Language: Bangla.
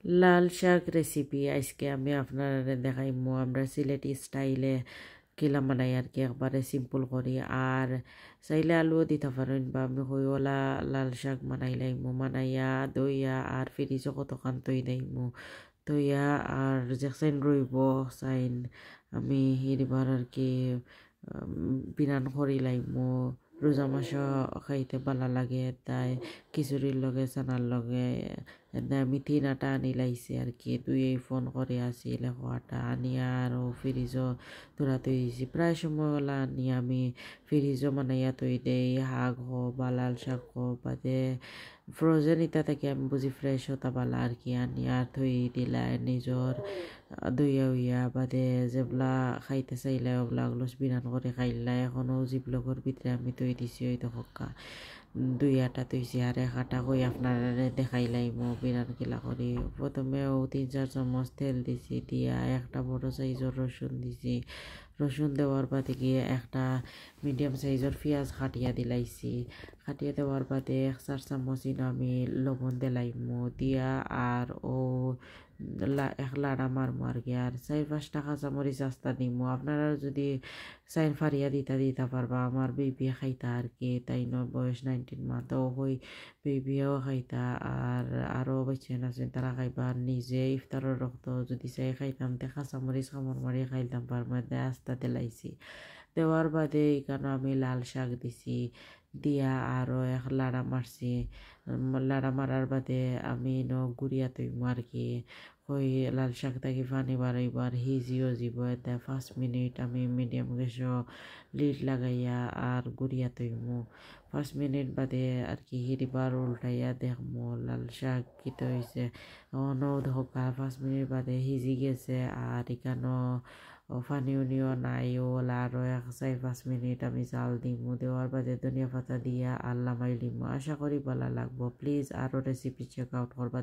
লাল শাক রেসিপি আজকে আমি আপনারা দেখাইমু আমরা সিলেটি স্টাইলে কিলা বানাই আর কি একবারে সিম্পল করি আর চাইলে আলুও দিতে পারেন বা আমি হইওলা লাল শাক বানাইলাইমু বানাইয়া দইয়া আর ফ্রিজও কতখান তৈ দেইমু তৈয়া আর যেখান রইব চাইন আমি হিরিবার আর কি বিরান করি লাইমু রোজা মাসও খাইতে ভালো লাগে তাই খিচুড়ির লগে চানার লগে আমি 3 আটা আনি লাইছি আর কি তুই ফোন করে আসিল আটা আনি আরও ফ্রিজও তোরা তৈ দিছি প্রায় সময় ওলা আনি আমি ফ্রিজও বানাইয়া তৈ দেই শাক হোক বা লাল শাক হোক বাদে ফ্রোজেন ইটা থেকে আমি বুঝি ফ্রেশ হতা পালা আর কি আনি আর থই দিলা নিজর দইয়া উইয়া বাদে যেবলা খাইতে চাইলে ওগুলা ওগুলো বিরান করে খাইলা এখনও জিবলগর ভিতরে আমি তৈ দিছি ওই দেখা 2 আটা তৈছি আর 1 আটা কই আপনারা দেখাইলাইমু বিরান কিলা করি প্রথমেও 3-4 চামচ তেল দিছি দিয়া একটা বড় সাইজের রসুন দিছি রসুন দেওয়ার বাদে গিয়ে একটা মিডিয়াম সাইজের পেঁয়াজ কাটিয়া দিলাইছি কাটিয়ে দেওয়ার বাদে 1-4 চামচ আমি লবণ দিলাইমু দিয়া আর ও এক লাড়া মারমু আর কি আর 4-5টা কাঁচামরিচ আস্তা দিমু আপনারা যদি চাইন ফারিয়া দিতা পারবা আমার বেবি খাইতা আর কি তাই বয়স 19 মাহ তো হই বেবিও খাইতা আর আরও বাচ্চান আছেন তারা খাইবা আর নিজে ইফতারের রক্ত যদি চাই খাইতাম তে কাঁচামরিচ কামড় মারি খাইতাম পারবা আস্তা দিলাইছি দেওয়ার বাদে এখানে আমি লাল শাক দিছি দিয়া আরও এক লাড়া মারছি লাড়া মারার বাদে আমি গুড়িয়া তৈমু আর কি ওই লাল শাক থাকি পানি বাড়াইবার হিজিও যাব এতে 5 মিনিট আমি মিডিয়াম গ্যাসও লিড লাগাইয়া আর গুড়িয়া তৈমু 5 মিনিট বাদে আর কি হিরিবার উল্টাইয়া দেখমু লাল শাক কিতে হয়েছে অনও হোকা 5 মিনিট বাদে হিজি গেছে আর এখানেও পানি উনিও নাই ওলা আরও 4-5 মিনিট আমি জাল দিমু দেওয়ার বাদে ধনিয়া পাতা দিয়া আল্লাহ মাই দিমু আশা করি ভালো লাগবো প্লিজ আরও রেসিপি চেক আউট করবা